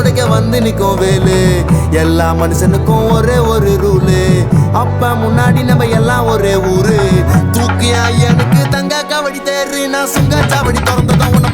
உடைக்க வந்து நிக்கும் வேலு. எல்லா மனுஷனுக்கும் ஒரே ஒரு ரூலு, அப்ப முன்னாடி நம்ம எல்லாம் ஒரே ஊரு. தூக்கியா எனக்கு தங்க கபடி தேரு, நான் சுங்க சாவடி திறந்ததும் உன்னை